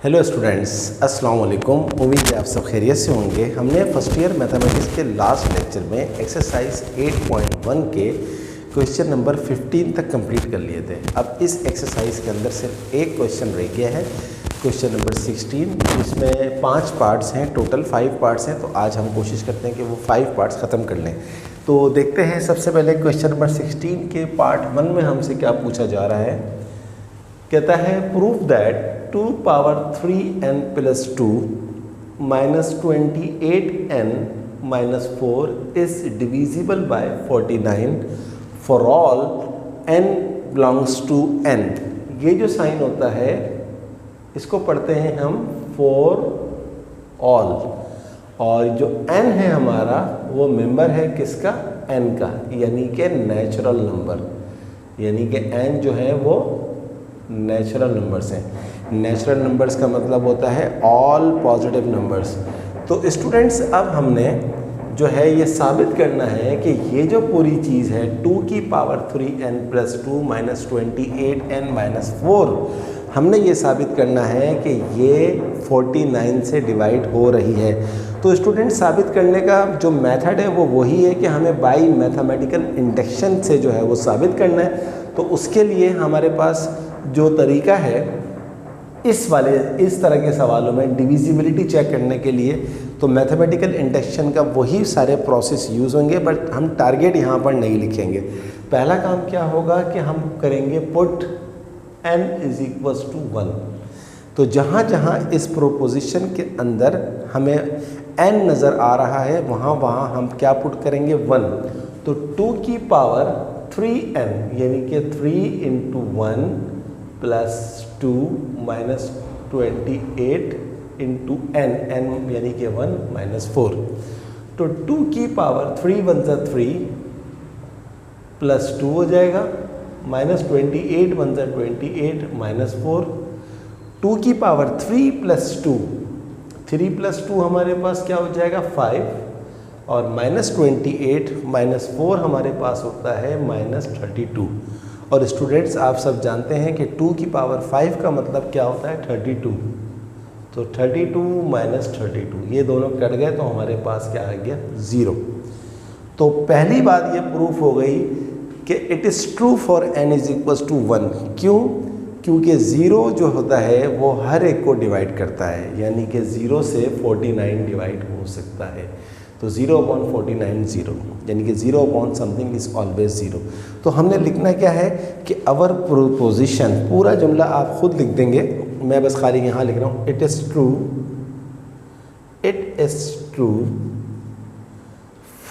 Hello students, अस्सलाम वालेकुम। उम्मीद है आप सब खैरियत से होंगे। हमने फर्स्ट ईयर मैथमेटिक्स के लास्ट लेक्चर में एक्सरसाइज 8.1 के क्वेश्चन नंबर 15 तक कंप्लीट कर लिए थे। अब इस एक्सरसाइज के अंदर सिर्फ एक क्वेश्चन रह गया है, क्वेश्चन नंबर 16, जिसमें 5 पार्ट्स हैं, टोटल 5 पार्ट्स हैं। तो आज हम कोशिश करते हैं कि वो 5 पार्ट्स ख़त्म कर लें। तो देखते हैं सबसे पहले क्वेश्चन नंबर 16 के पार्ट 1 में हमसे क्या पूछा जा रहा है। कहता है prove that 2 power 3n plus 2 minus 28n minus 4 is divisible by 49 for all n belongs to n। ये जो साइन होता है इसको पढ़ते हैं हम for all, और जो n है हमारा वो मेंबर है किसका, n का, यानी कि नेचुरल नंबर, यानी कि n जो है वो नेचुरल नंबर्स हैं। नेचुरल नंबर्स का मतलब होता है ऑल पॉजिटिव नंबर्स। तो स्टूडेंट्स अब हमने जो है ये साबित करना है कि ये जो पूरी चीज़ है 2 की power 3n plus 2 minus 28n minus 4, हमने ये साबित करना है कि ये 49 से डिवाइड हो रही है। तो स्टूडेंट साबित करने का जो मेथड है वो वही है कि हमें बाय मैथमेटिकल इंडक्शन से जो है वो साबित करना है। तो उसके लिए हमारे पास जो तरीका है इस तरह के सवालों में डिविजिबिलिटी चेक करने के लिए, तो मैथमेटिकल इंडक्शन का वही सारे प्रोसेस यूज़ होंगे, बट हम टारगेट यहाँ पर नहीं लिखेंगे। पहला काम क्या होगा कि हम करेंगे put n is equals to 1। तो जहाँ जहाँ इस प्रोपोजिशन के अंदर हमें n नज़र आ रहा है वहाँ हम क्या पुट करेंगे, 1। तो 2 की पावर 3n यानी कि 3 into 1 plus 2 minus 28 into n यानी कि 1 माइनस 4। तो 2 की पावर 3 1 जा 3 प्लस 2 हो जाएगा, माइनस 28 1 जा 28 माइनस 4। 2 की पावर 3 प्लस 2, 3 प्लस 2 हमारे पास क्या हो जाएगा 5, और माइनस 28 माइनस 4 हमारे पास होता है माइनस 32। और स्टूडेंट्स आप सब जानते हैं कि 2 की पावर 5 का मतलब क्या होता है 32। तो 32 माइनस 32 ये दोनों कट गए तो हमारे पास क्या आ गया 0। तो पहली बात ये प्रूफ हो गई कि it is true for n is equals to 1। क्यों? क्योंकि 0 जो होता है वो हर एक को डिवाइड करता है, यानी कि 0 से 49 डिवाइड हो सकता है। तो 0/49 0, यानी कि 0 समथिंग इज ऑलवेज 0। तो हमने लिखना क्या है कि अवर प्रोपोजिशन, पूरा जुमला आप खुद लिख देंगे, मैं बस खाली यहाँ लिख रहा हूँ, it is true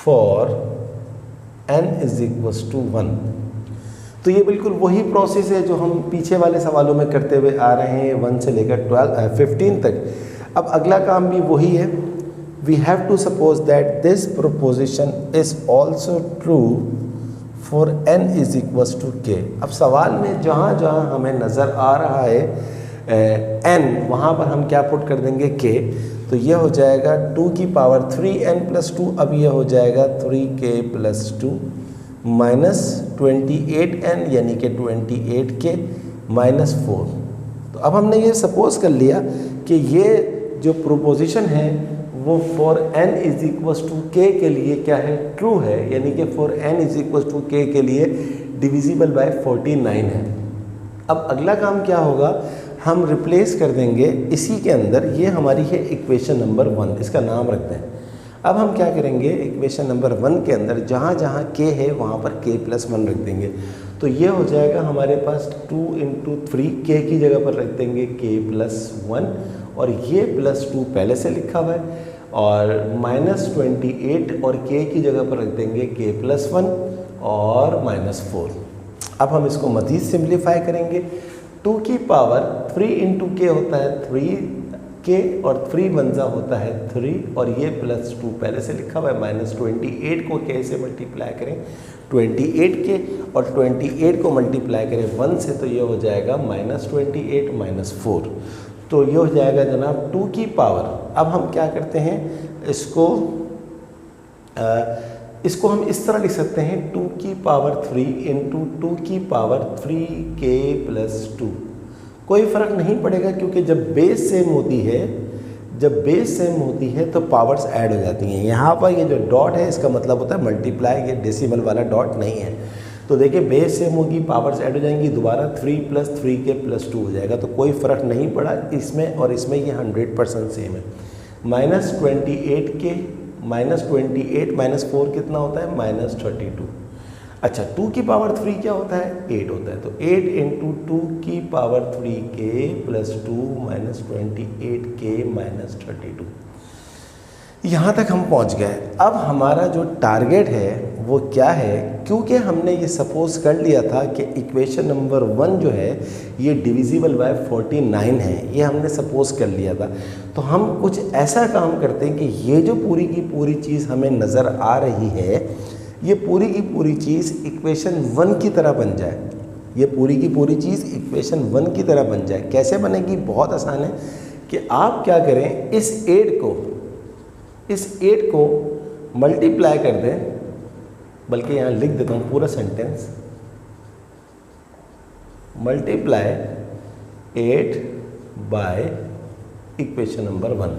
for n is equals to 1। तो ये बिल्कुल वही प्रोसेस है जो हम पीछे वाले सवालों में करते हुए आ रहे हैं 1 से लेकर 15 तक। अब अगला काम भी वही है। We have to suppose that this proposition is also true for n is equals to k। अब सवाल में जहाँ जहाँ हमें नज़र आ रहा है n, वहाँ पर हम क्या पुट कर देंगे k। तो ये हो जाएगा 2 की पावर 3n प्लस 2, अब ये हो जाएगा 3k प्लस 2 माइनस 28n यानी कि 28k माइनस 4। तो अब हमने ये सपोज कर लिया कि ये जो प्रोपोजिशन है वो for n is equals to k के लिए क्या है, ट्रू है, यानी कि for n is equals to k के लिए डिविजिबल बाय 49 है। अब अगला काम क्या होगा, हम रिप्लेस कर देंगे इसी के अंदर, ये हमारी है इक्वेशन नंबर 1, इसका नाम रखते हैं। अब हम क्या करेंगे, इक्वेशन नंबर 1 के अंदर जहाँ जहाँ k है वहाँ पर k प्लस 1 रख देंगे। तो ये हो जाएगा हमारे पास 2 इंटू 3, k की जगह पर रख देंगे k प्लस 1, और ये प्लस 2 पहले से लिखा हुआ है, और माइनस 28 और k की जगह पर रख देंगे k प्लस 1 और माइनस 4। अब हम इसको मज़ीद सिंप्लीफाई करेंगे। 2 की पावर 3 इंटू के होता है 3k, और 3 1 होता है 3, और ये प्लस 2 पहले से लिखा हुआ है, माइनस 28 को k से मल्टीप्लाई करें 28k, और 28 को मल्टीप्लाई करें 1 से, तो ये हो जाएगा माइनस 28 माइनस 4। तो ये हो जाएगा जनाब 2 की पावर, अब हम क्या करते हैं इसको हम इस तरह लिख सकते हैं 2 की पावर 3 इंटू 2 की पावर 3k प्लस 2 कोई फ़र्क नहीं पड़ेगा, क्योंकि जब बेस सेम होती है तो पावर्स ऐड हो जाती हैं। यहाँ पर ये जो डॉट है इसका मतलब होता है मल्टीप्लाई, ये डेसिमल वाला डॉट नहीं है। तो देखिए बेस सेम होगी, पावर्स ऐड हो जाएंगी, दोबारा 3 + 3 के +2 हो जाएगा। तो कोई फ़र्क नहीं पड़ा इसमें और इसमें, ये 100% सेम है। -28 के -28 - 4 कितना होता है? -32। अच्छा, 2 की पावर 3 क्या होता है? 8 होता है। तो 8 × 2 की पावर 3 के +2 -28 के -32। यहाँ तक हम पहुँच गए। अब हमारा जो टारगेट है वो क्या है? क्योंकि हमने ये सपोज कर लिया था कि इक्वेशन नंबर 1 जो है ये डिविजिबल बाय 49 है, ये हमने सपोज कर लिया था। तो हम कुछ ऐसा काम करते हैं कि ये जो पूरी की पूरी चीज़ हमें नज़र आ रही है, ये पूरी की पूरी चीज़ इक्वेशन 1 की तरह बन जाए। ये पूरी की पूरी चीज़ इक्वेशन 1 की तरह बन जाए। कैसे बनेगी? बहुत आसान है कि आप क्या करें, इस 8 को मल्टीप्लाई कर दें, बल्कि यहाँ लिख देता हूँ पूरा sentence, multiply 8 by equation number 1।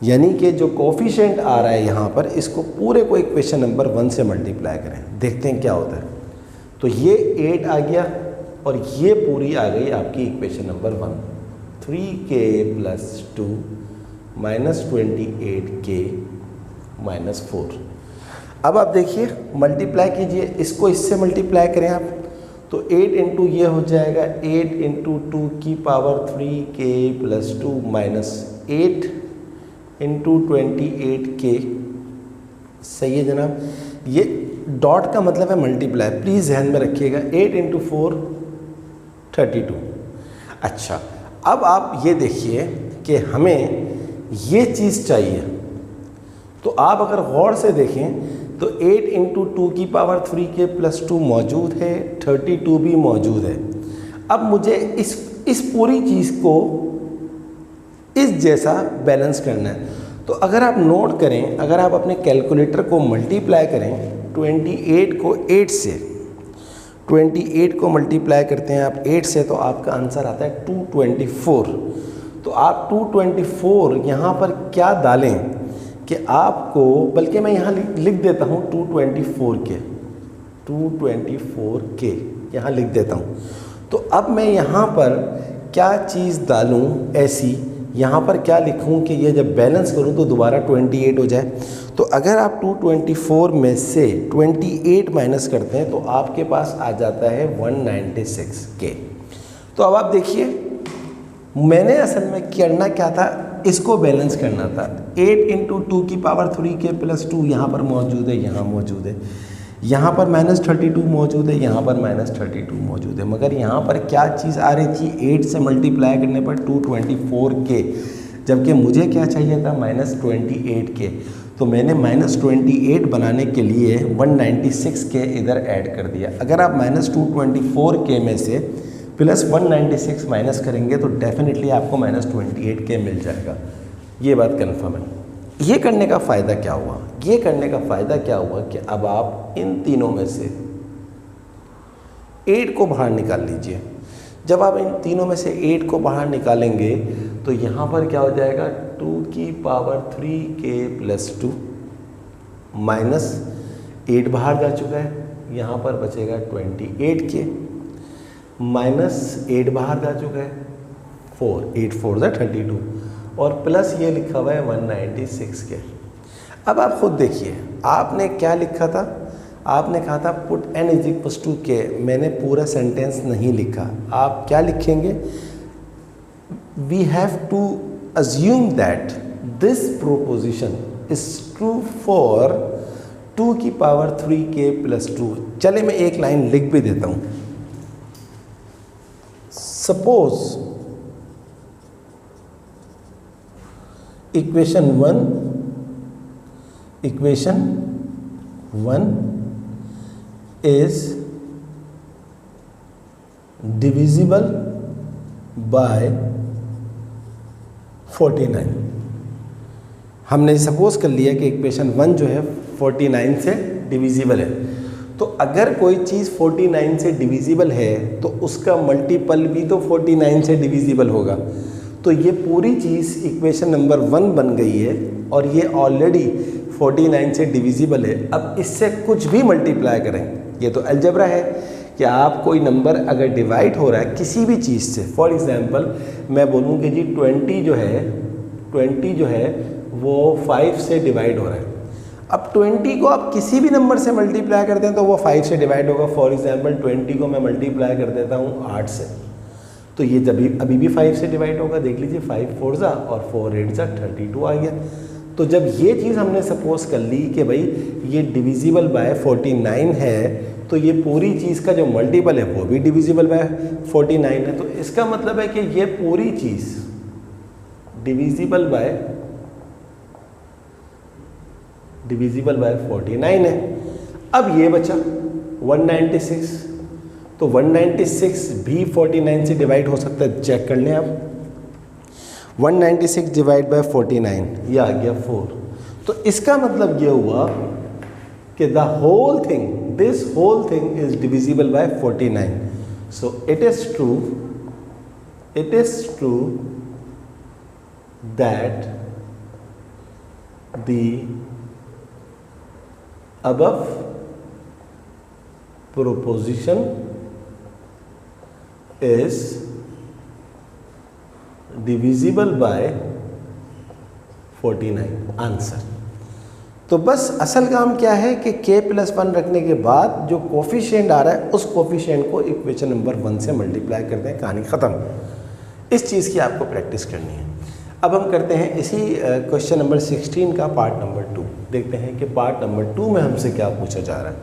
यानी कि जो कोफिशिएंट आ रहा है यहाँ पर, इसको पूरे को इक्वेशन नंबर 1 से मल्टीप्लाई करें, देखते हैं क्या होता है। तो ये 8 आ गया और ये पूरी आ गई आपकी इक्वेशन नंबर 1। 3k + 2 -28k -4। अब आप देखिए, मल्टीप्लाई कीजिए, इसको इससे मल्टीप्लाई करें आप, तो 8 × ये हो जाएगा 8 × 2 की पावर 3k + 2 -8 × 28k। सही है जनाब। ये डॉट का मतलब है मल्टीप्लाई, प्लीज़ ध्यान में रखिएगा। 8 × 4 32। अच्छा, अब आप ये देखिए कि हमें ये चीज़ चाहिए, तो आप अगर गौर से देखें तो 8 × 2 की पावर 3k + 2 मौजूद है, 32 भी मौजूद है। अब मुझे इस पूरी चीज़ को इस जैसा बैलेंस करना है। तो अगर आप नोट करें, अगर आप अपने कैलकुलेटर को मल्टीप्लाई करें 28 को 8 से, 28 को मल्टीप्लाई करते हैं आप 8 से, तो आपका आंसर आता है 224। तो आप 224 यहाँ पर क्या डालें कि आपको, बल्कि मैं यहाँ लिख देता हूँ 224k यहाँ लिख देता हूँ। तो अब मैं यहाँ पर क्या चीज़ डालूँ ऐसी, यहाँ पर क्या लिखूँ कि ये जब बैलेंस करूँ तो दोबारा 28 हो जाए। तो अगर आप 224 में से 28 माइनस करते हैं तो आपके पास आ जाता है 196k। तो अब आप देखिए, मैंने असल में करना क्या था, इसको बैलेंस करना था। 8 × 2 की पावर 3k + 2 यहाँ पर मौजूद है, यहाँ मौजूद है, यहाँ पर -32 मौजूद है, यहाँ पर -32 मौजूद है। मगर यहाँ पर क्या चीज़ आ रही थी, 8 से मल्टीप्लाई करने पर 224k, जबकि मुझे क्या चाहिए था -28k। तो मैंने -28 बनाने के लिए 196k इधर ऐड कर दिया। अगर आप -224k में से +196 माइनस करेंगे तो डेफिनेटली आपको -28k मिल जाएगा। ये बात कन्फर्म है। ये करने का फ़ायदा क्या हुआ? ये करने का फ़ायदा क्या हुआ कि अब आप इन तीनों में से 8 को बाहर निकाल लीजिए। जब आप इन तीनों में से 8 को बाहर निकालेंगे तो यहाँ पर क्या हो जाएगा, 2 की पावर 3k + 2 -8 बाहर जा चुका है, यहाँ पर बचेगा 28k, -8 बाहर जा चुका है 4, 8 4 32, और प्लस ये लिखा हुआ है 196k। अब आप खुद देखिए, आपने क्या लिखा था, आपने कहा था पुट n = k। मैंने पूरा सेंटेंस नहीं लिखा। आप क्या लिखेंगे, we have to assume that this proposition is true for 2 की पावर 3k + 2। चले मैं एक लाइन लिख भी देता हूँ। Suppose equation 1 is divisible by 49। हमने सपोज कर लिया कि इक्वेशन 1 जो है 49 से डिविजिबल है। तो अगर कोई चीज़ 49 से डिविजिबल है तो उसका मल्टीपल भी तो 49 से डिविजिबल होगा। तो ये पूरी चीज़ इक्वेशन नंबर 1 बन गई है और ये ऑलरेडी 49 से डिविजिबल है। अब इससे कुछ भी मल्टीप्लाई करें, ये तो अलजेब्रा है कि आप कोई नंबर अगर डिवाइड हो रहा है किसी भी चीज़ से, फॉर एग्जांपल मैं बोलूँ कि जी 20 जो है वो 5 से डिवाइड हो रहा है। अब 20 को आप किसी भी नंबर से मल्टीप्लाई करते हैं तो वो 5 से डिवाइड होगा। फॉर एग्जांपल 20 को मैं मल्टीप्लाई कर देता हूँ 8 से, तो ये जब अभी भी 5 से डिवाइड होगा। देख लीजिए 5 4 जा और 4 8 जा 32 आ गया। तो जब ये चीज़ हमने सपोज कर ली कि भाई ये डिविजिबल बाय 49 है, तो ये पूरी चीज़ का जो मल्टीपल है वो भी डिविजिबल बाय 49 है। तो इसका मतलब है कि ये पूरी चीज़ डिविजिबल बाय 49 है। अब ये बचा 196, तो 196 भी 49 से डिवाइड हो सकता है, चेक कर लें आप। 196 डिवाइड बाय 49, ये आ गया 4। तो इसका मतलब ये हुआ कि the whole thing, this whole thing is divisible by 49। So it is true that the above proposition is divisible by 49 answer. तो बस असल काम क्या है कि k+1 रखने के बाद जो कोफिशिएंट आ रहा है उस कोफिशिएंट को इक्वेशन नंबर 1 से मल्टीप्लाई करते हैं, कहानी ख़त्म। इस चीज़ की आपको प्रैक्टिस करनी है। अब हम करते हैं इसी क्वेश्चन नंबर 16 का पार्ट नंबर 2। देखते हैं कि पार्ट नंबर 2 में हमसे क्या पूछा जा रहा है।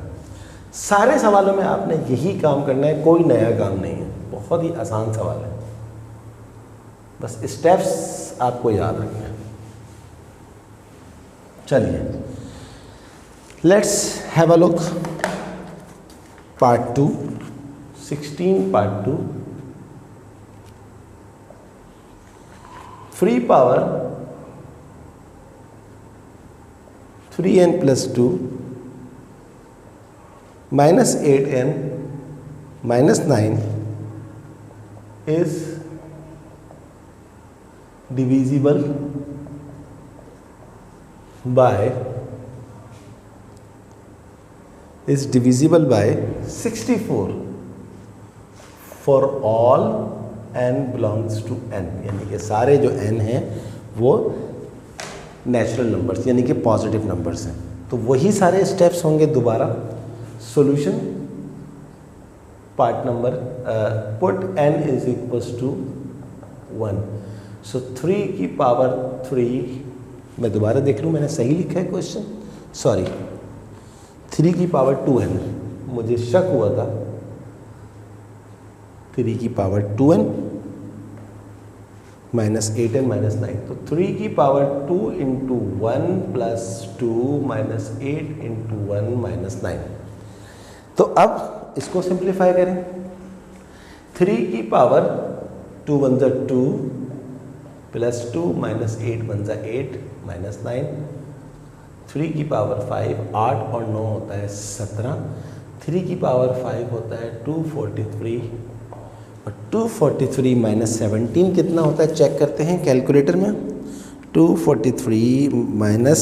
सारे सवालों में आपने यही काम करना है, कोई नया काम नहीं है, बहुत ही आसान सवाल है, बस स्टेप्स आपको याद रखना है। चलिए let's have a look part 2, 16 part 2। Free power 3n plus 2 minus 8n minus 9 is divisible by 64 for all n belongs to n, यानी कि सारे जो n हैं वो नेचुरल नंबर्स यानी कि पॉजिटिव नंबर्स हैं। तो वही सारे स्टेप्स होंगे दोबारा। Solution part number put n is equals to 1। So 3 की पावर 3, मैं दोबारा देख लूँ मैंने सही लिखा है क्वेश्चन, सॉरी 3 की पावर 2n, मुझे शक हुआ था। 3 की power 2n minus 8n minus 9, तो 3 की power 2 into 1 plus 2 minus 8 into 1 minus 9। तो अब इसको सिंप्लीफाई करें। 3 की पावर 2 1 जा 2 प्लस 2 माइनस 8 1 जा 8 माइनस 9। 3 की पावर 5, 8 और 9 होता है 17। 3 की पावर 5 होता है 243 और 243 माइनस 17 कितना होता है, चेक करते हैं कैलकुलेटर में। 243 माइनस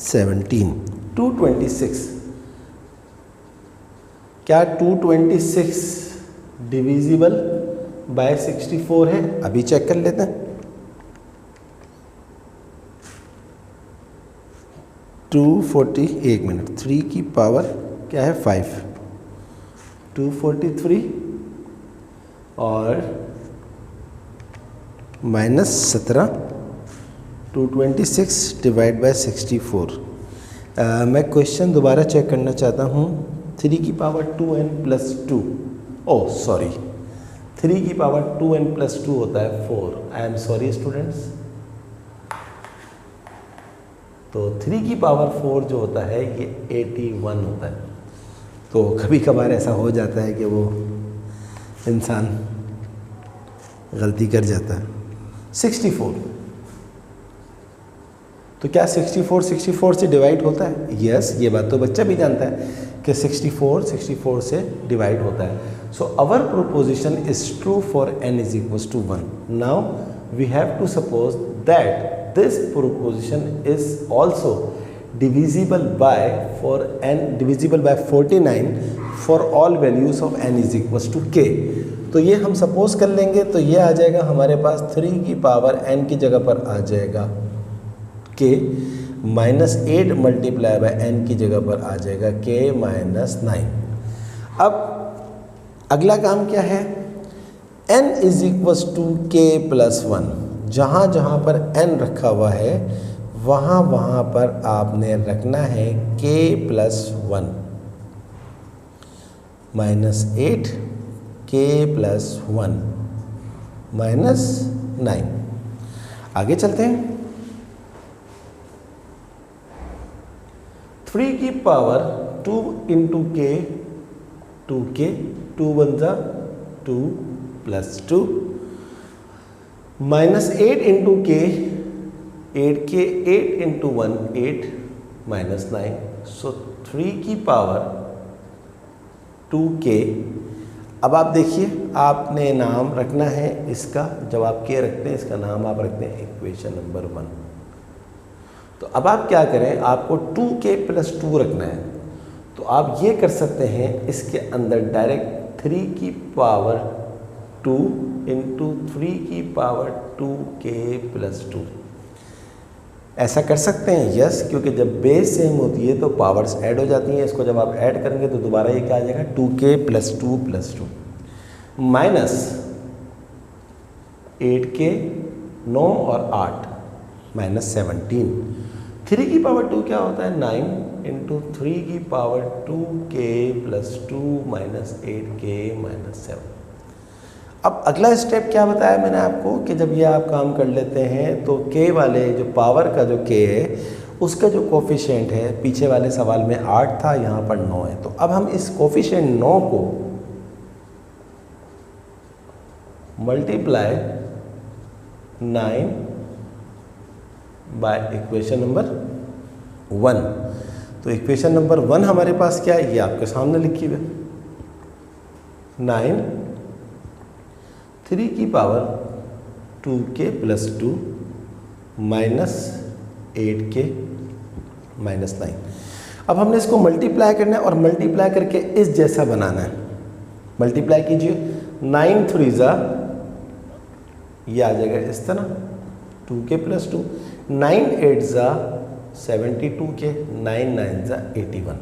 17 226। क्या 226 डिविजिबल बाय 64 है? अभी चेक कर लेते हैं। 240, एक मिनट, 3 की पावर क्या है 5, 243 और माइनस 17, 226 डिवाइड बाय 64। मैं क्वेश्चन दोबारा चेक करना चाहता हूँ। 3 की power 2n plus 2, oh sorry, 3 की पावर 2n प्लस 2 होता है 4। I am sorry students. तो 3 की पावर 4 जो होता है ये 81 होता है। तो कभी कभार ऐसा हो जाता है कि वो इंसान गलती कर जाता है। 64 तो क्या 64 से डिवाइड होता है? यस, ये बात तो बच्चा भी जानता है कि 64 से डिवाइड होता है. So our proposition is true for n is equal to 1. Now we have to suppose that this proposition is also divisible by 49 for all values of n is equals to k. तो ये हम suppose कर लेंगे, तो ये आ जाएगा हमारे पास 3 की पावर n की जगह पर आ जाएगा k -8 मल्टीप्लाई बाय n की जगह पर आ जाएगा k -9. अब अगला काम क्या है? n is equals to k plus 1. जहाँ जहाँ पर n रखा हुआ है वहाँ पर आपने रखना है k प्लस 1 -8 k प्लस 1 -9. आगे चलते हैं. 3 की पावर 2 इंटू k 2k 2 1 जा 2 plus 2 -8 into k 8k 8 into 1 8 -9. सो 3 की पावर 2k. अब आप देखिए, आपने नाम रखना है इसका, जब आप k रखते हैं इसका नाम आप रखते हैं इक्वेशन नंबर 1. तो अब आप क्या करें, आपको 2k प्लस 2 रखना है. तो आप ये कर सकते हैं, इसके अंदर डायरेक्ट 3 की पावर 2 इंटू 3 की पावर 2k प्लस 2 ऐसा कर सकते हैं. यस, क्योंकि जब बेस सेम होती है तो पावर्स ऐड हो जाती हैं. इसको जब आप ऐड करेंगे तो दोबारा ये क्या आ जाएगा 2k plus 2 plus 2 minus 8k 9 और 8 -17. 3 की पावर 2 क्या होता है 9 इंटू 3 की power 2k plus 2 minus 8k minus 7. अब अगला स्टेप क्या बताया मैंने आपको कि जब ये आप काम कर लेते हैं तो k वाले जो पावर का जो k है उसका जो कोफिशिएंट है, पीछे वाले सवाल में 8 था, यहाँ पर 9 है. तो अब हम इस कोफिशिएंट 9 को मल्टीप्लाई 9 बाय इक्वेशन नंबर 1. तो इक्वेशन नंबर 1 हमारे पास क्या है, ये आपके सामने लिखी हुई है. 9 3 की power 2k plus 2 minus 8k minus 9. अब हमने इसको मल्टीप्लाई करना है और मल्टीप्लाई करके इस जैसा बनाना है. मल्टीप्लाई कीजिए, 9 3 ज़ा ये आ जाएगा इस तरह 2k प्लस 2, 9 8 ज़ा 72k, 9 9 ज़ा 81.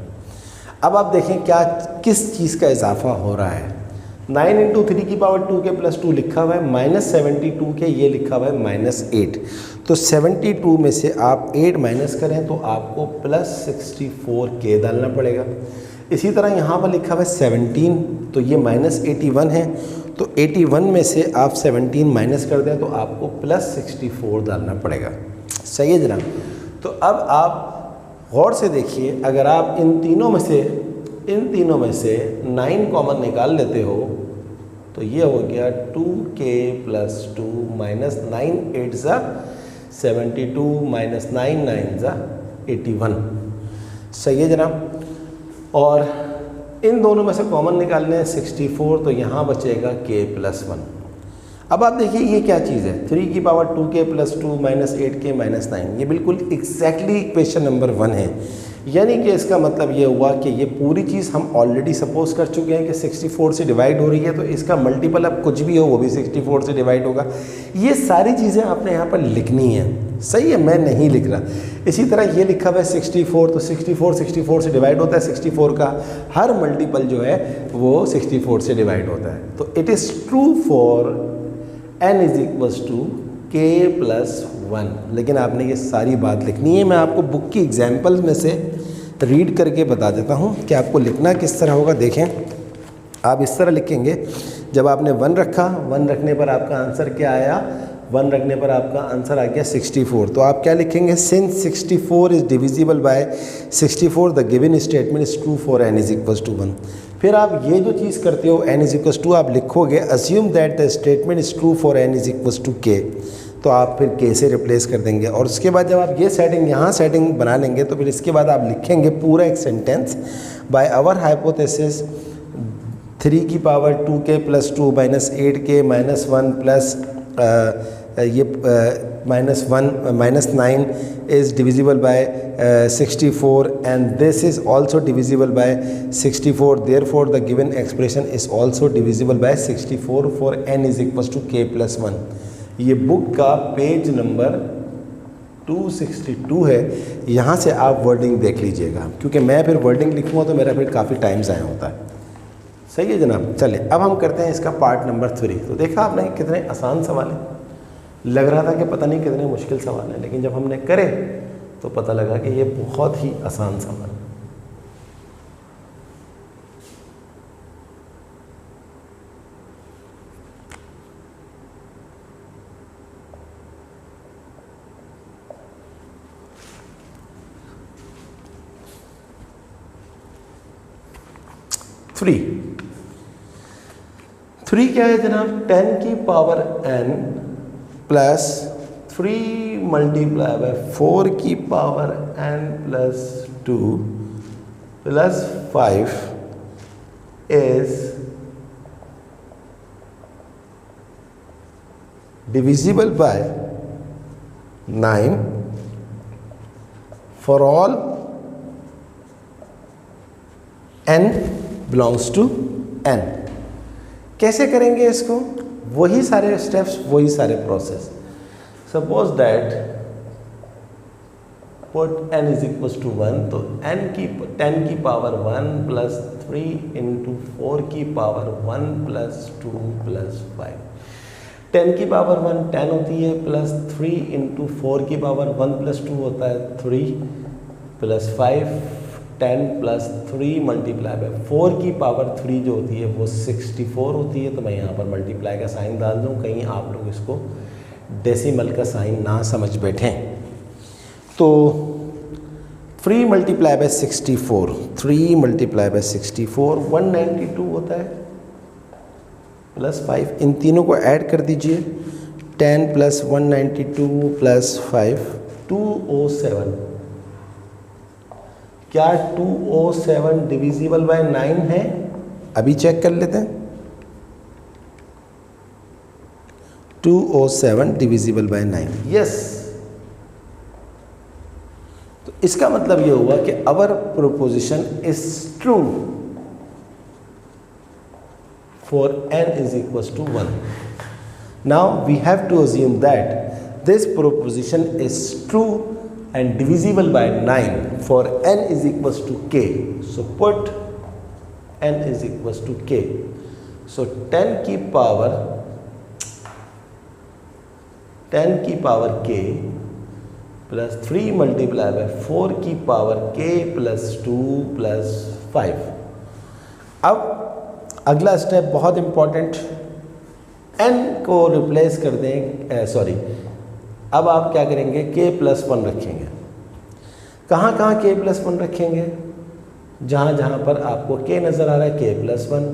अब आप देखें क्या किस चीज़ का इजाफा हो रहा है. 9 इंटू 3 की पावर 2k प्लस 2 लिखा हुआ है, -72k ये लिखा हुआ है -8. तो 72 में से आप 8 माइनस करें तो आपको +64k डालना पड़ेगा. इसी तरह यहाँ पर लिखा हुआ है 17, तो ये -81 है. तो 81 में से आप 17 माइनस कर दें तो आपको +64 डालना पड़ेगा. सही है जनाब. तो अब आप गौर से देखिए, अगर आप इन तीनों में से 9 कॉमन निकाल लेते हो तो ये हो गया 2k प्लस 2 माइनस 9 8 ज़ा 72 माइनस 9 9 ज़ा 81. सही है जनाब. और इन दोनों में से कॉमन निकालने हैं 64, तो यहाँ बचेगा k प्लस 1. अब आप देखिए ये क्या चीज़ है, 3 की power 2k plus 2 minus 8k minus 9. ये बिल्कुल एग्जैक्टली इक्वेशन नंबर 1 है. यानी कि इसका मतलब ये हुआ कि ये पूरी चीज़ हम ऑलरेडी सपोज कर चुके हैं कि 64 से डिवाइड हो रही है, तो इसका मल्टीपल अब कुछ भी हो वो भी 64 से डिवाइड होगा. ये सारी चीज़ें आपने यहाँ पर लिखनी है. सही है, मैं नहीं लिख रहा. इसी तरह ये लिखा हुआ है 64, तो 64 से डिवाइड होता है. 64 का हर मल्टीपल जो है वो 64 से डिवाइड होता है. तो it is true for n is equals to k plus 1. लेकिन आपने ये सारी बात लिखनी है. मैं आपको बुक की एग्जाम्पल में से रीड करके बता देता हूँ कि आपको लिखना किस तरह होगा. देखें, आप इस तरह लिखेंगे. जब आपने 1 रखा, 1 रखने पर आपका आंसर क्या आया, 1 रखने पर आपका आंसर आ गया 64. तो आप क्या लिखेंगे, since 64 is divisible by 64 the given statement is true for n is equals to 1. फिर आप ये जो चीज़ करते हो n इज इक्वल्स टू, आप लिखोगे assume that the statement is true for n is equals to k. तो आप फिर के से रिप्लेस कर देंगे। और उसके बाद जब आप ये सेटिंग यहाँ सेटिंग बना लेंगे तो फिर इसके बाद आप लिखेंगे पूरा एक सेंटेंस, बाय आवर हाइपोथेसिस 3 की power 2k + 2 minus 8k minus 1 plus minus 9 is divisible by 64 and this is also divisible by 64, therefore the given expression is also divisible by 64 for n is equals to k + 1। ये book का page number 262 है। यहाँ से आप wording देख लीजिएगा, क्योंकि मैं फिर वर्डिंग लिखूँगा तो मेरा फिर काफ़ी टाइम ज़ाया होता है। सही है जनाब। चलिए अब हम करते हैं इसका पार्ट नंबर 3। तो देखा आपने कितने आसान सवाल हैं, लग रहा था कि पता नहीं कितने मुश्किल सवाल हैं, लेकिन जब हमने करे तो पता लगा कि ये बहुत ही आसान सवाल है। थ्री क्या है जनाब? 10 की power n plus 3 multiply by 4 की power n plus 2 plus 5 is divisible by 9 for all n belongs to n। कैसे करेंगे इसको? वही सारे स्टेप्स, वही सारे process. Suppose that put n is equal to 1, तो 10 की पावर 1 प्लस 3 इंटू 4 की पावर 1 प्लस 2 प्लस 5। 10 की पावर 1 10 होती है, प्लस 3 इंटू 4 की पावर 1 प्लस 2 होता है 3 प्लस 5 10 प्लस 3 मल्टीप्लाई बाय 4 की पावर 3 जो होती है वो 64 होती है। तो मैं यहाँ पर मल्टीप्लाई का साइन डाल दूँ, कहीं आप लोग इसको डेसिमल का साइन ना समझ बैठें। तो 3 मल्टीप्लाई बाय 64, 3 मल्टीप्लाई बाय 64 192 होता है, प्लस 5। इन तीनों को ऐड कर दीजिए, 10 प्लस 192 प्लस 5 207। क्या 207 डिविजिबल बाय 9 है? अभी चेक कर लेते हैं। 207 डिविजिबल बाय 9, यस। तो इसका मतलब ये हुआ कि our proposition is true for n is equals to 1। Now we have to assume that this proposition is true and divisible by 9 for n is equals to k। So put n is equals to k। So 10 की power k plus 3 multiply by 4 की power k plus 2 plus 5। अब अगला step बहुत important, n को replace कर दें, sorry, अब आप क्या करेंगे? k प्लस 1 रखेंगे। कहाँ कहाँ k प्लस 1 रखेंगे? जहाँ जहाँ पर आपको k नज़र आ रहा है k प्लस 1।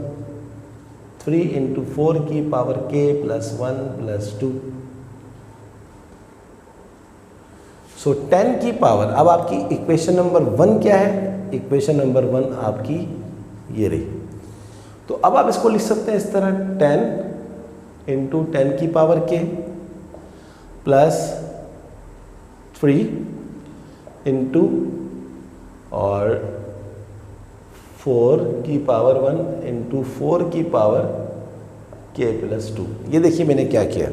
3 इंटू 4 की पावर k प्लस 1 प्लस 2। सो 10 की पावर, अब आपकी इक्वेशन नंबर 1 क्या है? इक्वेशन नंबर 1 आपकी ये रही। तो अब आप इसको लिख सकते हैं इस तरह, 10 इंटू 10 की पावर k प्लस 3 इंटू और 4 की पावर 1 इंटू 4 की पावर k प्लस 2। ये देखिए मैंने क्या किया,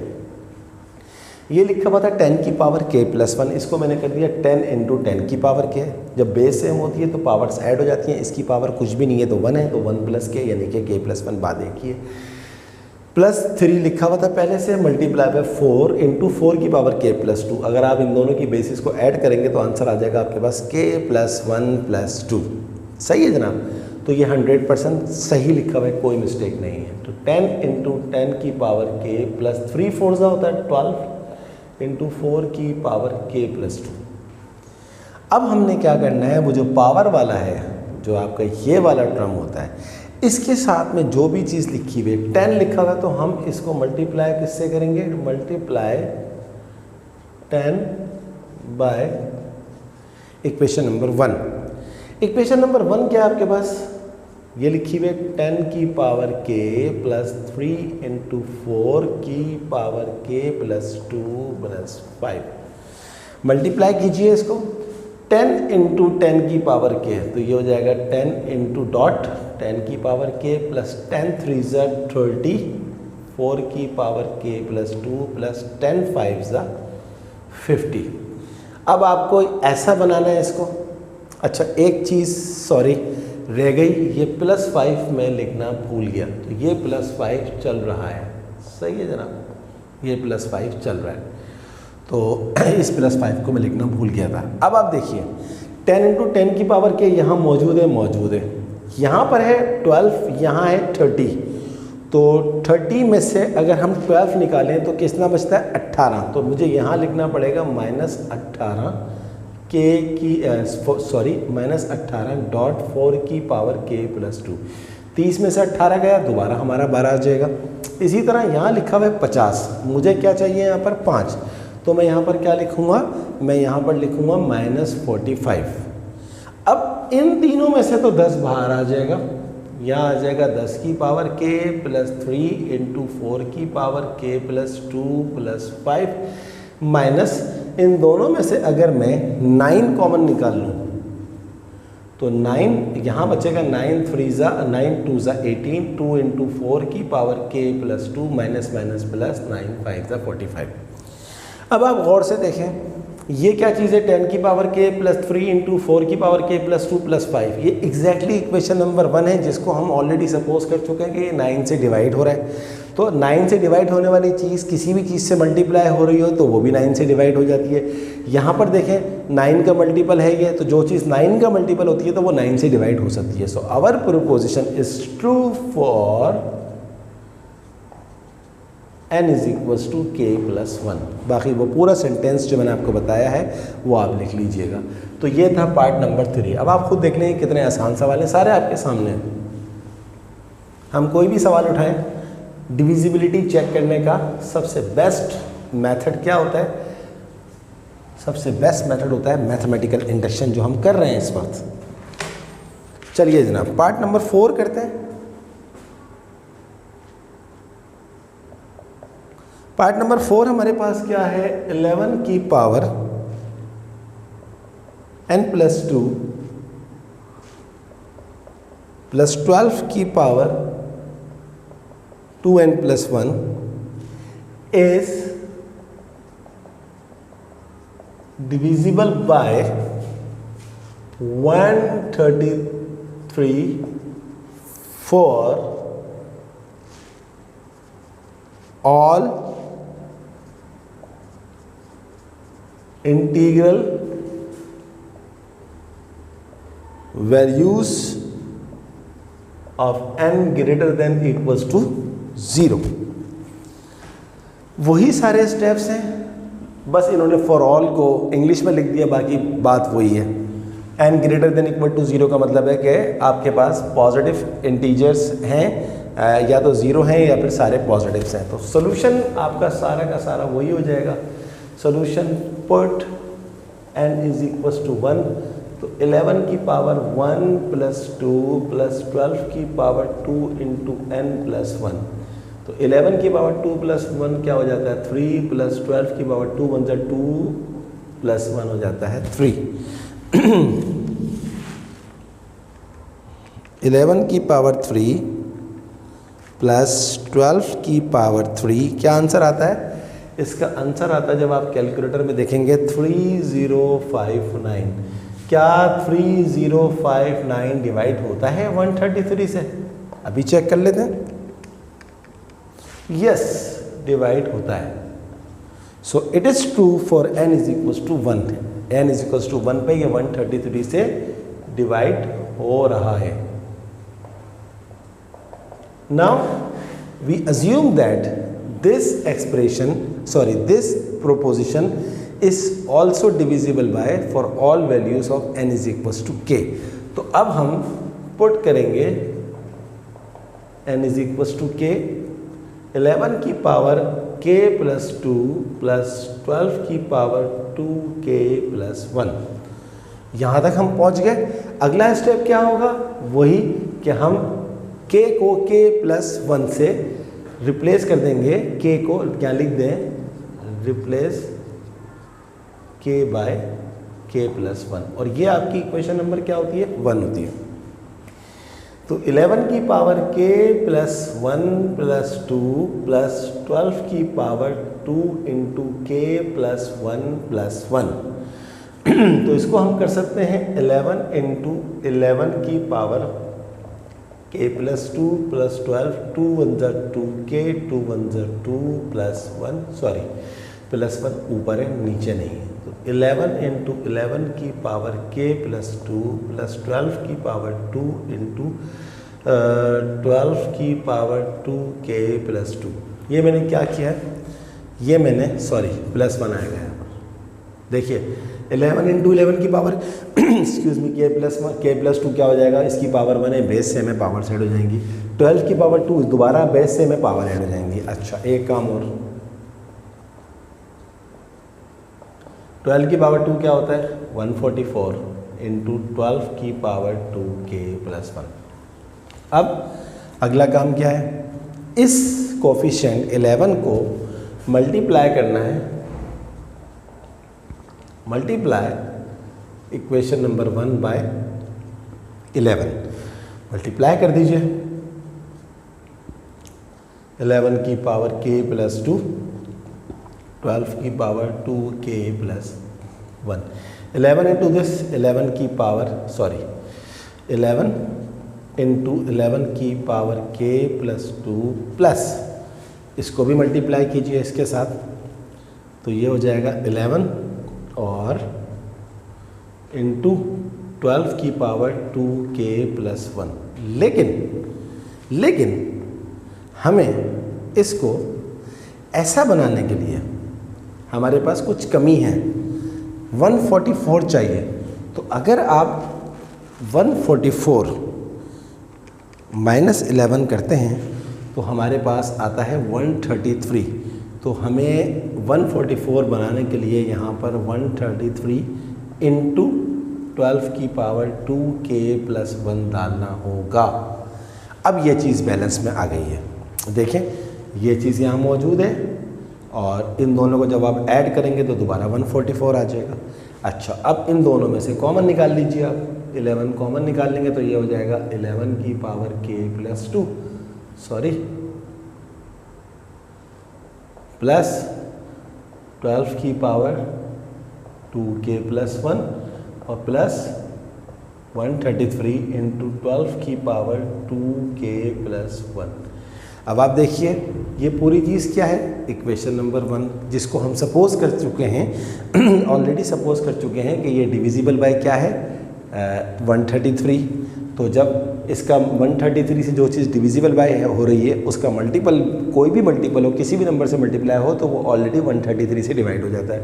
ये लिखा हुआ था 10 की पावर k प्लस 1, इसको मैंने कर दिया 10 इंटू 10 की पावर k। जब बेस सेम होती है तो पावर्स ऐड हो जाती हैं, इसकी पावर कुछ भी नहीं है तो 1 है, तो 1 प्लस k यानी कि k प्लस 1 बाद एक ही है। प्लस 3 लिखा हुआ था पहले से, मल्टीप्लाई बाय 4 इंटू 4 की पावर k प्लस 2। अगर आप इन दोनों की बेसिस को ऐड करेंगे तो आंसर आ जाएगा आपके पास k प्लस 1 प्लस 2। सही है जनाब। तो ये 100% सही लिखा हुआ है, कोई मिस्टेक नहीं है। तो 10 इंटू 10 की पावर k प्लस 3 4 होता है 12 इंटू 4 की पावर k प्लस 2। अब हमने क्या करना है, वो जो पावर वाला है, जो आपका ये वाला टर्म होता है, इसके साथ में जो भी चीज़ लिखी हुई है 10 लिखा हुआ है, तो हम इसको मल्टीप्लाई किससे करेंगे? Multiply 10 by equation number 1। Equation number 1 क्या है आपके पास, ये लिखी हुई 10 की पावर k प्लस 3 इंटू 4 की power k plus 2 plus 5। Multiply कीजिए इसको, 10 इंटू 10 की पावर k, तो ये हो जाएगा 10 इंटू डॉट 10 की पावर k प्लस 10 3 ज़ा 30, 4 की पावर k प्लस 2 प्लस 10 5 ज़ा 50। अब आपको ऐसा बनाना है इसको। अच्छा एक चीज़ सॉरी रह गई, ये प्लस 5 में लिखना भूल गया, तो ये प्लस 5 चल रहा है, सही है जनाब, ये प्लस 5 चल रहा है, तो इस प्लस 5 को मैं लिखना भूल गया था। अब आप देखिए 10 इंटू 10 की पावर के यहाँ मौजूद है, यहाँ पर है 12, यहाँ है 30, तो 30 में से अगर हम 12 निकालें तो कितना बचता है 18, तो मुझे यहाँ लिखना पड़ेगा -18 k की -18 डॉट 4 की पावर k प्लस 2। 30 में से 18 गया, दोबारा हमारा 12 आ जाएगा। इसी तरह यहाँ लिखा हुआ है 50, मुझे क्या चाहिए यहाँ पर 5, तो मैं यहाँ पर क्या लिखूँगा, मैं यहाँ पर लिखूँगा -45। अब इन तीनों में से तो 10 बाहर आ जाएगा, यहाँ आ जाएगा 10 की पावर k प्लस 3 इंटू 4 की power k plus 2 plus 5 minus इन दोनों में से अगर मैं 9 कॉमन निकाल लूँ तो 9 यहाँ बचेगा, 9 3 ज़ा 9 2 ज़ा 18, 2 इंटू 4 की power k plus 2 minus minus plus 9 5 ज़ा 45। अब आप गौर से देखें ये क्या चीज़ है, 10 की पावर k प्लस 3 इंटू 4 की पावर k प्लस 2 प्लस 5, ये एग्जैक्टली इक्वेशन नंबर 1 है जिसको हम ऑलरेडी सपोज कर चुके हैं कि ये 9 से डिवाइड हो रहा है। तो 9 से डिवाइड होने वाली चीज़ किसी भी चीज़ से मल्टीप्लाई हो रही हो तो वो भी 9 से डिवाइड हो जाती है। यहाँ पर देखें 9 का मल्टीपल है ये, तो जो चीज़ 9 का मल्टीपल होती है तो वो 9 से डिवाइड हो सकती है। So our proposition is true for n is equals to k plus 1। बाकी वो पूरा सेंटेंस जो मैंने आपको बताया है वो आप लिख लीजिएगा। तो ये था पार्ट नंबर 3। अब आप खुद देख लें कितने आसान सवाल हैं, सारे आपके सामने हैं। हम कोई भी सवाल उठाएं, डिविजिबिलिटी चेक करने का सबसे बेस्ट मेथड क्या होता है, सबसे बेस्ट मेथड होता है मैथमेटिकल इंडक्शन, जो हम कर रहे हैं इस वक्त। चलिए जनाब पार्ट नंबर 4 करते हैं। पार्ट नंबर 4 हमारे पास क्या है, 11 की पावर n प्लस 2 प्लस 12 की power 2n plus 1 is divisible by 133 for all integral values of n greater than equals to 0। वही सारे स्टेप्स हैं, बस इन्होंने फॉर ऑल को इंग्लिश में लिख दिया, बाकी बात वही है। n greater than equal to 0 का मतलब है कि आपके पास पॉजिटिव इंटीजर्स हैं, या तो 0 हैं या फिर सारे पॉजिटिव्स हैं। तो सोल्यूशन आपका सारा का सारा वही हो जाएगा। Solution put n is equals to 1, तो 11 की पावर 1 प्लस 2 प्लस 12 की पावर 2 इंटू n प्लस 1, तो 11 की पावर 2 प्लस 1 क्या हो जाता है 3, प्लस 12 की पावर 2 1 = 2 प्लस 1 हो जाता है 3। 11 की पावर 3 प्लस 12 की पावर 3, क्या आंसर आता है, इसका आंसर आता है जब आप कैलकुलेटर में देखेंगे 3059। क्या 3059 डिवाइड होता है 133 से, अभी चेक कर लेते हैं। यस, डिवाइड होता है। So it is true for n is equals to 1। n is equals to 1 पे ये 133 से डिवाइड हो रहा है। Now we assume that this proposition is also divisible by for all values of n is equals to k। तो अब हम put करेंगे n is equals to k, 11 की पावर k प्लस 2 प्लस 12 की पावर 2k प्लस 1। यहाँ तक हम पहुँच गए। अगला स्टेप क्या होगा? वही कि हम k को k प्लस 1 से रिप्लेस कर देंगे। k को क्या लिख दें? Replace k by k plus 1, और ये आपकी इक्वेशन नंबर क्या होती है? 1 होती है। तो 11 की power k plus 1 plus 2 plus 12 की power 2 into k plus 1 plus 1 तो इसको हम कर सकते हैं 11 इंटू 11 की पावर k प्लस 2 प्लस 12, 2 1 ज़ा 2k, 2 1 ज़ा 2 प्लस 1, सॉरी प्लस 1 ऊपर है नीचे नहीं है। तो 11 इंटू 11 की पावर k प्लस 2 प्लस 12 की पावर 2 इंटू 12 की पावर 2k प्लस 2। ये मैंने क्या किया है? ये मैंने सॉरी प्लस 1 आएगा यहाँ पर। देखिए 11 इंटू 11 की power excuse me k plus 2 क्या हो जाएगा? इसकी पावर 1 है, बेस से में पावर ऐड हो जाएंगी। 12 की पावर 2 दोबारा बेस से में पावर ऐड हो जाएंगी। अच्छा, एक काम और, 12 की पावर 2 क्या होता है? 144 इंटू 12 की पावर 2k प्लस 1। अब अगला काम क्या है? इस कोफिशिएंट 11 को मल्टीप्लाई करना है, multiply equation number 1 by 11। Multiply कर दीजिए 11 की पावर k प्लस 2, 12 की power 2k plus 1। 11 into this 11 की पावर 11 इंटू 11 की पावर k प्लस 2 प्लस इसको भी मल्टीप्लाई कीजिए इसके साथ, तो ये हो जाएगा 11 और इंटू 12 की पावर 2k प्लस 1। लेकिन हमें इसको ऐसा बनाने के लिए हमारे पास कुछ कमी है, 144 चाहिए। तो अगर आप 144 माइनस 11 करते हैं तो हमारे पास आता है 133। तो हमें 144 बनाने के लिए यहाँ पर 133 इंटू 12 की पावर 2k प्लस 1 डालना होगा। अब ये चीज़ बैलेंस में आ गई है। देखें ये चीज़ यहाँ मौजूद है और इन दोनों को जब आप ऐड करेंगे तो दोबारा 144 आ जाएगा। अच्छा, अब इन दोनों में से कॉमन निकाल लीजिए आप। 11 कॉमन निकाल लेंगे तो ये हो जाएगा 11 की पावर k प्लस 2 प्लस 12 की पावर 2k प्लस 1 और प्लस 133 इंटू 12 की पावर 2k प्लस 1। अब आप देखिए ये पूरी चीज़ क्या है? इक्वेशन नंबर 1, जिसको हम सपोज कर चुके हैं ऑलरेडी सपोज कर चुके हैं कि ये डिविजिबल बाय क्या है? 133। तो जब इसका 133 से जो चीज़ डिविजिबल बाय हो रही है उसका मल्टीपल, कोई भी मल्टीपल हो, किसी भी नंबर से मल्टीप्लाई हो तो वो ऑलरेडी 133 से डिवाइड हो जाता है।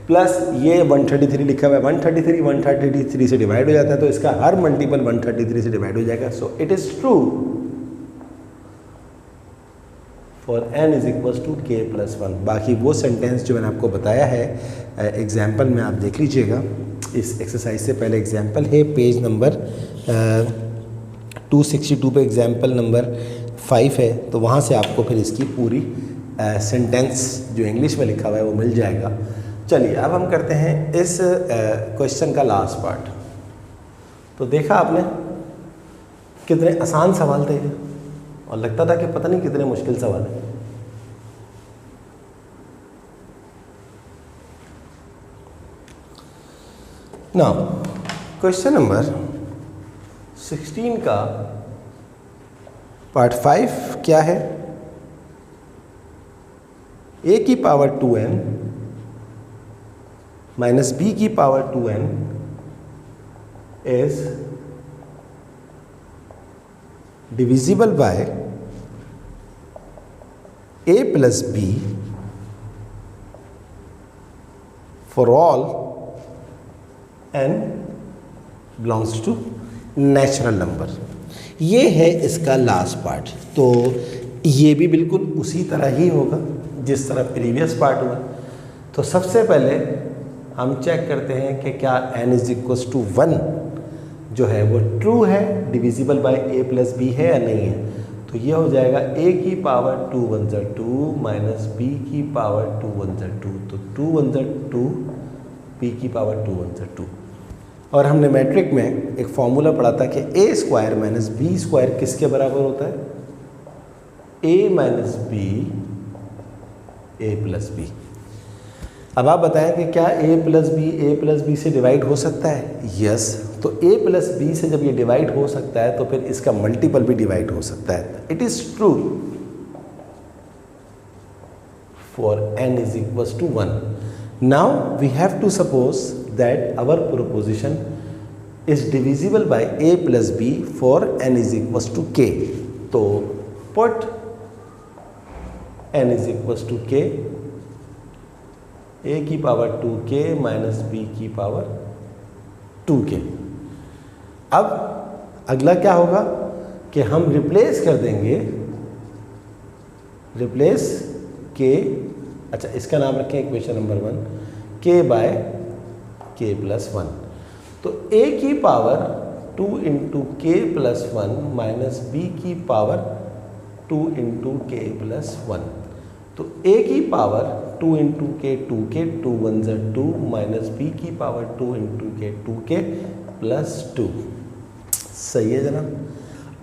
प्लस ये 133 लिखा हुआ है, 133 से डिवाइड हो जाता है, तो इसका हर मल्टीपल 133 से डिवाइड हो जाएगा। So it is true for n is equals to k plus 1। बाकी वो सेंटेंस जो मैंने आपको बताया है एग्जाम्पल में आप देख लीजिएगा। इस एक्सरसाइज से पहले एग्जाम्पल है पेज नंबर 262 पे एग्जाम्पल नंबर 5 है, तो वहाँ से आपको फिर इसकी पूरी सेंटेंस जो इंग्लिश में लिखा हुआ है वो मिल जाएगा। चलिए अब हम करते हैं इस क्वेश्चन का लास्ट पार्ट। तो देखा आपने कितने आसान सवाल थे और लगता था कि पता नहीं कितने मुश्किल सवाल हैं। नाउ क्वेश्चन नंबर 16 का पार्ट 5 क्या है? a की पावर 2n माइनस b की power 2n is divisible by a plus b for all n belongs to natural number. ये है इसका लास्ट पार्ट। तो ये भी बिल्कुल उसी तरह ही होगा जिस तरह प्रीवियस पार्ट हुआ। तो सबसे पहले हम चेक करते हैं कि क्या n इज इक्वल्स टू 1 जो है वो ट्रू है, divisible by a plus b है या नहीं है। तो ये हो जाएगा a की पावर 2 1 ज़ा 2 माइनस b की पावर 2 1 ज़ा 2, तो 2 1 ज़ा 2 b की पावर 2 1 ज़ा 2। और हमने मैट्रिक में एक फॉर्मूला पढ़ा था कि a square minus b square किसके बराबर होता है, a minus b a plus b. अब आप बताएं कि क्या a प्लस बी से डिवाइड हो सकता है? यस। तो a प्लस बी से जब ये डिवाइड हो सकता है तो फिर इसका मल्टीपल भी डिवाइड हो सकता है। It is true for n is equals to 1। Now we have to suppose that our proposition is divisible by a plus b for n is equals to k। तो put n is equals to k, a की power 2k minus b की power 2k। अब अगला क्या होगा कि हम replace कर देंगे, रिप्लेस k, अच्छा इसका नाम रखें equation number 1, k by k plus 1। तो a की power 2 into k plus 1 minus b की पावर 2 इंटू k प्लस 1। तो a की पावर 2 इंटू के 2k 2 1 ज़ा 2 माइनस b की पावर 2 इंटू के 2k प्लस 2। सही है जनाब।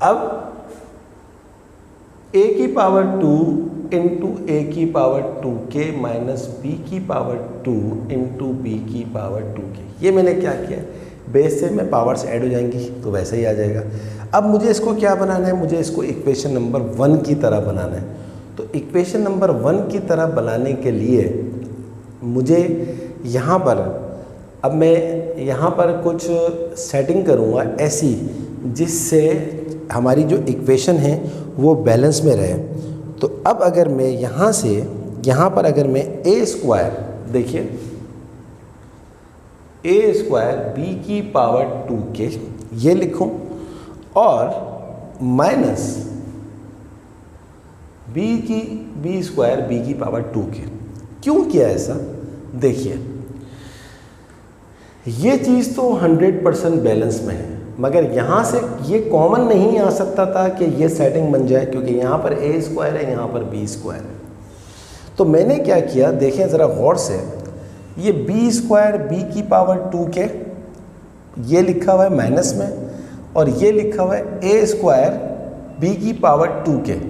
अब a की पावर 2 इंटू a की पावर 2k माइनस b की पावर 2 इंटू b की पावर 2k, ये मैंने क्या किया, बेस से में पावर्स ऐड हो जाएंगी तो वैसे ही आ जाएगा। अब मुझे इसको क्या बनाना है, मुझे इसको इक्वेशन नंबर 1 की तरह बनाना है। तो इक्वेशन नंबर 1 की तरह बनाने के लिए मुझे यहाँ पर, अब मैं यहाँ पर कुछ सेटिंग करूँगा ऐसी जिससे हमारी जो इक्वेशन है वो बैलेंस में रहे। तो अब अगर मैं यहाँ से यहाँ पर अगर मैं a स्क्वायर, देखिए a स्क्वायर b की पावर 2k ये लिखूँ और माइनस b स्क्वायर b की पावर 2k। क्यों किया ऐसा, देखिए ये चीज़ तो 100% बैलेंस में है, मगर यहाँ से ये कॉमन नहीं आ सकता था कि ये सेटिंग बन जाए, क्योंकि यहाँ पर a स्क्वायर है, यहाँ पर b स्क्वायर है। तो मैंने क्या किया, देखें ज़रा गौर से, ये b स्क्वायर b की पावर 2k ये लिखा हुआ है माइनस में, और ये लिखा हुआ है a स्क्वायर b की पावर 2k।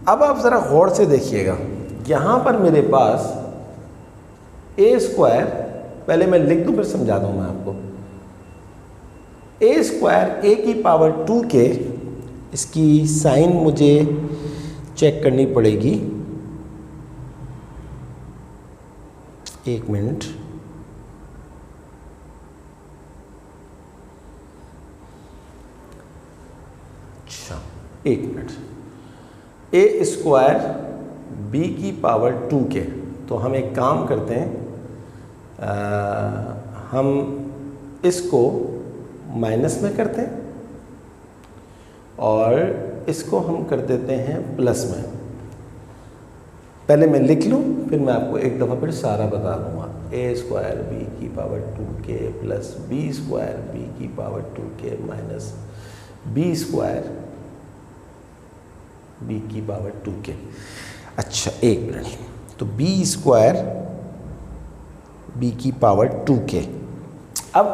अब आप ज़रा गौर से देखिएगा, यहाँ पर मेरे पास a स्क्वायर, पहले मैं लिख दूँ फिर समझाता हूँ मैं आपको, a स्क्वायर a की पावर 2k, इसकी साइन मुझे चेक करनी पड़ेगी, एक मिनट। अच्छा एक मिनट, a स्क्वायर b की पावर 2k। तो हम एक काम करते हैं, हम इसको माइनस में करते हैं और इसको हम कर देते हैं प्लस में। पहले मैं लिख लूँ फिर मैं आपको एक दफ़ा फिर सारा बता दूँगा। a स्क्वायर b की power 2k plus b square b की power 2k minus b square b की पावर 2k। अच्छा एक मिनट, तो b स्क्वायर b की पावर 2k। अब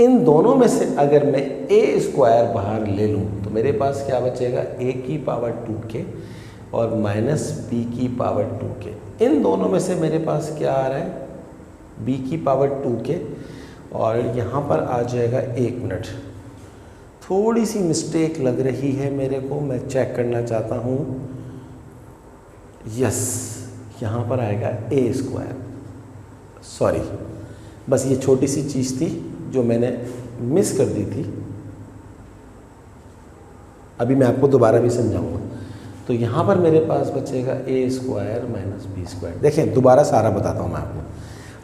इन दोनों में से अगर मैं a स्क्वायर बाहर ले लूँ तो मेरे पास क्या बचेगा, a की पावर 2k और माइनस b की पावर 2k। इन दोनों में से मेरे पास क्या आ रहा है, b की पावर 2k, और यहाँ पर आ जाएगा, एक मिनट थोड़ी सी मिस्टेक लग रही है मेरे को, मैं चेक करना चाहता हूँ। यस, यहाँ पर आएगा a स्क्वायर, सॉरी बस ये छोटी सी चीज़ थी जो मैंने मिस कर दी थी, अभी मैं आपको दोबारा भी समझाऊंगा। तो यहाँ पर मेरे पास बचेगा a square minus b square. देखें दोबारा सारा बताता हूँ मैं आपको।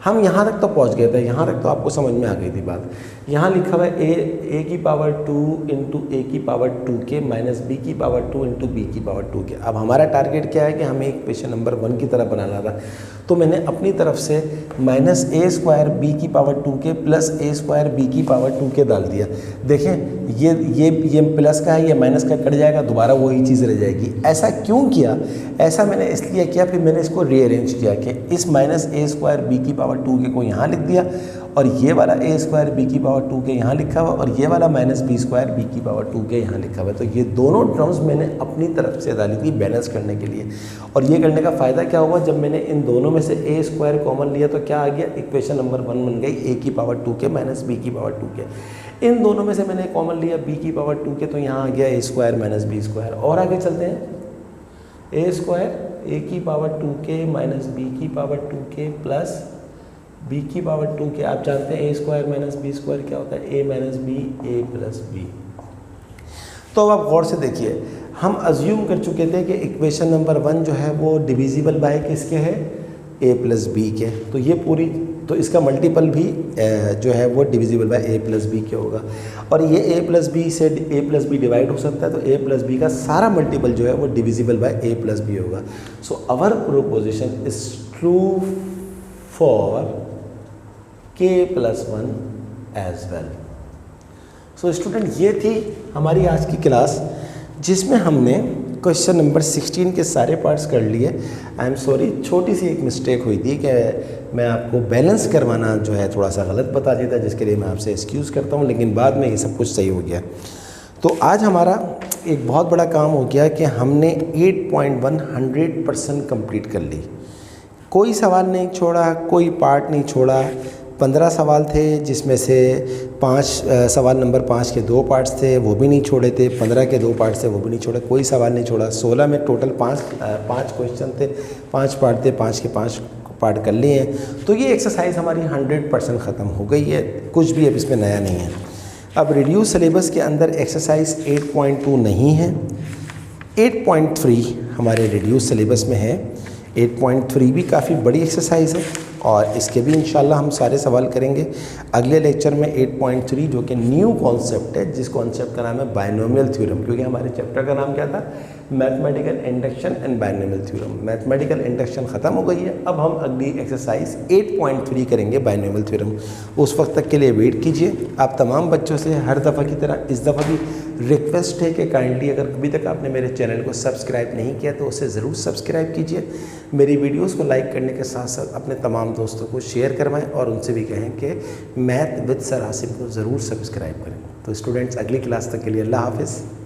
हम यहाँ तक तो पहुँच गए थे, यहाँ तक तो आपको समझ में आ गई थी बात। यहाँ लिखा हुआ है ए की पावर 2 इंटू ए की पावर 2k माइनस बी की पावर 2 इंटू बी की पावर 2k। अब हमारा टारगेट क्या है कि हमें इक्वेशन नंबर 1 की तरफ बनाना था, तो मैंने अपनी तरफ से माइनस ए स्क्वायर बी की पावर 2k प्लस ए स्क्वायर बी की पावर 2k डाल दिया। देखें ये प्लस का है, ये माइनस का कट जाएगा, दोबारा वही चीज़ रह जाएगी। ऐसा क्यों किया? ऐसा मैंने इसलिए किया, फिर मैंने इसको रीअरेंज किया कि इस माइनस ए स्क्वायर बी की पावर 2k को यहाँ लिख दिया और ये वाला ए स्क्वायर बी की पावर 2k यहाँ लिखा हुआ और ये वाला माइनस बी स्क्वायर बी की पावर 2k यहाँ लिखा हुआ है। तो ये दोनों टर्म्स मैंने अपनी तरफ से डाली थी बैलेंस करने के लिए। और ये करने का फ़ायदा क्या हुआ, जब मैंने इन दोनों में से ए स्क्वायर कॉमन लिया तो क्या आ गया, इक्वेशन नंबर 1 बन गई ए की पावर 2k माइनस बी की पावर 2k। इन दोनों में से मैंने कॉमन लिया बी की पावर 2k, तो यहाँ आ गया ए स्क्वायर माइनस बी स्क्वायर। और आगे चलते हैं, ए स्क्वायर ए की पावर 2k माइनस बी की पावर 2k प्लस बी की पावर 2k। आप जानते हैं ए स्क्वायर माइनस बी स्क्वायर क्या होता है, ए माइनस बी ए प्लस बी। तो अब आप गौर से देखिए, हम अज्यूम कर चुके थे कि इक्वेशन नंबर 1 जो है वो डिविजिबल बाय किसके है, ए प्लस बी के। तो ये पूरी, तो इसका मल्टीपल भी जो है वो divisible by A plus b के होगा। और ये ए प्लस बी से ए प्लस बी डिवाइड हो सकता है, तो ए प्लस बी का सारा मल्टीपल जो है वो divisible by A plus B होगा। So our proposition is true for k + 1 as well. So student, ये थी हमारी आज की क्लास जिसमें हमने क्वेश्चन नंबर 16 के सारे पार्ट्स कर लिए। आई एम सॉरी, छोटी सी एक मिस्टेक हुई थी कि मैं आपको बैलेंस करवाना जो है थोड़ा सा गलत बता दिया था, जिसके लिए मैं आपसे एक्सक्यूज़ करता हूँ, लेकिन बाद में ये सब कुछ सही हो गया। तो आज हमारा एक बहुत बड़ा काम हो गया कि हमने 8.1 100% कंप्लीट कर ली। कोई सवाल नहीं छोड़ा, कोई पार्ट नहीं छोड़ा। 15 सवाल थे, जिसमें से 5 सवाल नंबर 5 के 2 पार्ट्स थे, वो भी नहीं छोड़े थे। 15 के 2 पार्ट्स थे, वो भी नहीं छोड़े, कोई सवाल नहीं छोड़ा। 16 में टोटल 5 क्वेश्चन थे, 5 पार्ट थे, 5 के 5 पार्ट कर लिए हैं। तो ये एक्सरसाइज हमारी 100% ख़त्म हो गई है, कुछ भी अब इसमें नया नहीं है। अब रिड्यूस सिलेबस के अंदर एक्सरसाइज 8.2 नहीं है, 8.3 हमारे रिड्यूस सिलेबस में है। 8.3 भी काफ़ी बड़ी एक्सरसाइज है और इसके भी इंशाल्लाह हम सारे सवाल करेंगे अगले लेक्चर में। 8.3 जो कि न्यू कॉन्सेप्ट है, जिस कॉन्सेप्ट का नाम है बायनोमियल थ्योरम, क्योंकि हमारे चैप्टर का नाम क्या था, mathematical induction and binomial theorem. Mathematical induction ख़त्म हो गई है, अब हम अगली एक्सरसाइज 8.3 करेंगे बायनोमियल थ्योरम। उस वक्त तक के लिए वेट कीजिए। आप तमाम बच्चों से हर दफ़ा की तरह इस दफ़ा भी रिक्वेस्ट है कि काइंडली अगर अभी तक आपने मेरे चैनल को सब्सक्राइब नहीं किया तो उसे ज़रूर सब्सक्राइब कीजिए। मेरी वीडियोस को लाइक करने के साथ साथ अपने तमाम दोस्तों को शेयर करवाएं और उनसे भी कहें कि मैथ विद सर आसिम को ज़रूर सब्सक्राइब करें। तो स्टूडेंट्स, अगली क्लास तक के लिए अल्लाह हाफ़िज़।